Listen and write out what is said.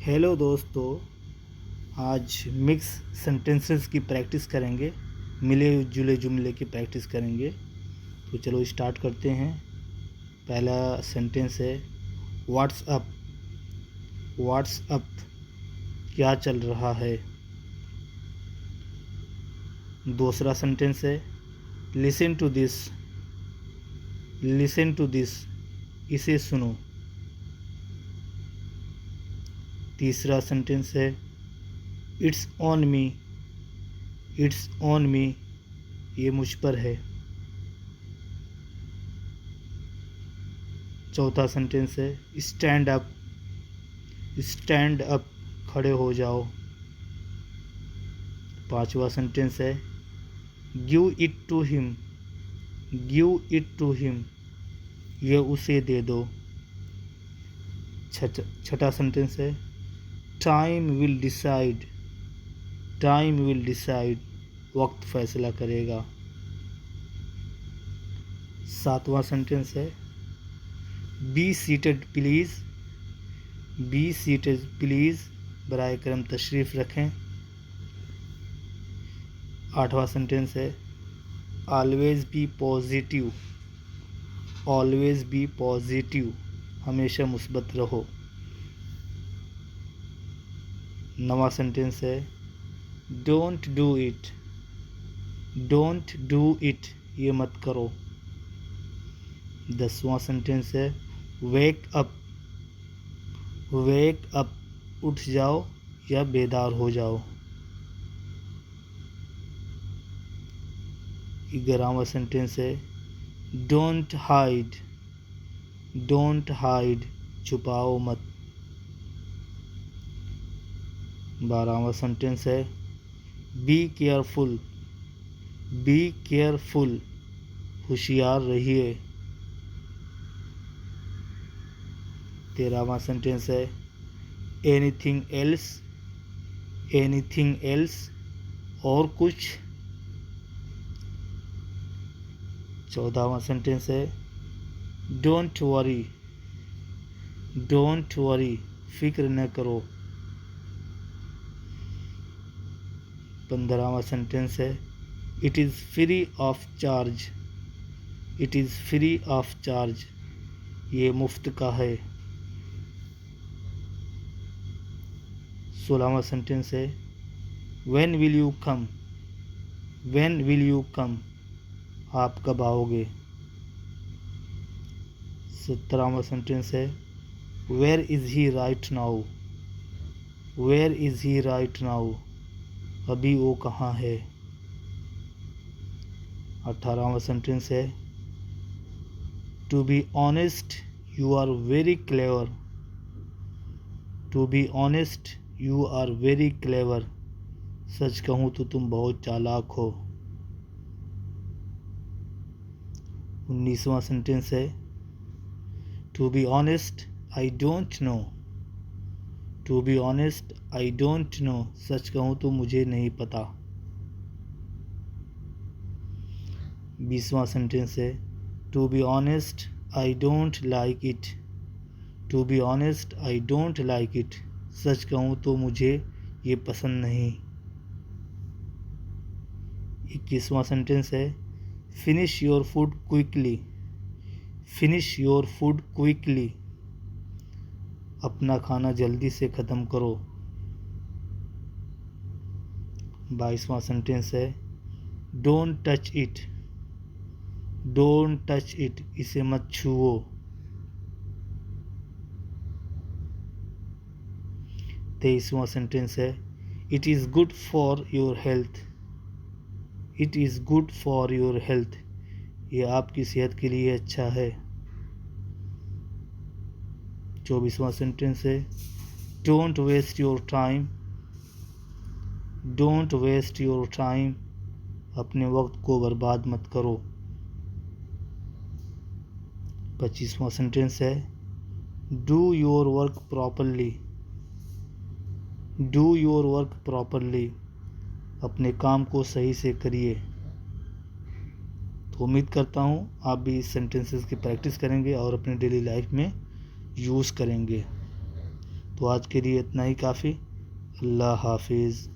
Hello दोस्तों, आज mix sentences की प्रैक्टिस करेंगे। मिले जुले जुमले की प्रैक्टिस करेंगे। तो चलो स्टार्ट करते हैं। पहला सेंटेंस है व्हाट्स अप। व्हाट्स अप, क्या चल रहा है। दूसरा सेंटेंस है listen to this. Listen to this, इसे सुनो। तीसरा सेंटेंस है it's on me. It's on me, ये मुझ पर है। चौथा सेंटेंस है स्टैंड अप। स्टैंड अप, खड़े हो जाओ। पांचवा सेंटेंस है give it to him. Give it to him, ये उसे दे दो। छठा सेंटेंस है time will decide. Time will decide, वक्त फैसला करेगा। सातवां सेंटेंस है be seated please. Be seated please, बराए करम तशरीफ़ रखें। आठवां सेंटेंस है always be positive. Always be positive, हमेशा मुस्बत रहो। नवा सेंटेंस है don't do it. Don't do it, ये मत करो। 10वां सेंटेंस है वेक अप। वेक अप, उठ जाओ या बेदार हो जाओ। 11वां सेंटेंस है डोंट हाइड। डोंट हाइड, छुपाओ मत। 12वां सेंटेंस है बी केयरफुल। बी केयरफुल, होशियार रहिए। 13वां सेंटेंस है एनीथिंग एल्स। एनीथिंग एल्स, और कुछ। 14वां सेंटेंस है डोंट वरी। डोंट वरी, फिक्र न करो। 15वां सेंटेंस है it is free of charge. It is free of charge, ये मुफ्त का है। 16वां सेंटेंस है when will you come. When will you come, आप कब आओगे। 17वां सेंटेंस है where is he right now. Where is he right now, अभी वो कहाँ है। 18वां सेंटेंस है to be honest you are very clever. To be honest you are very clever, सच कहूँ तो तुम बहुत चालाक हो। 19वां सेंटेंस है to be honest I don't know. To be honest I don't know, सच कहूँ तो मुझे नहीं पता। 20वां सेंटेंस है to be honest I don't like it. To be honest I don't like it, सच कहूँ तो मुझे ये पसंद नहीं। 21वां सेंटेंस है finish your food quickly. Finish your food quickly, अपना खाना जल्दी से ख़त्म करो। 22वां सेंटेंस है don't touch it. Don't touch it, इसे मत छुओ। 23वां सेंटेंस है it is good for your health. It is good for your health, ये आपकी सेहत के लिए अच्छा है। 24वां सेंटेंस है don't waste your time. Don't waste your time, अपने वक्त को बर्बाद मत करो। 25वां सेंटेंस है do your work properly. Do your work properly, अपने काम को सही से करिए। तो उम्मीद करता हूँ आप भी इस सेंटेंसेस की प्रैक्टिस करेंगे और अपने डेली लाइफ में यूज़ करेंगे। तो आज के लिए इतना ही काफ़ी। अल्लाह हाफिज़।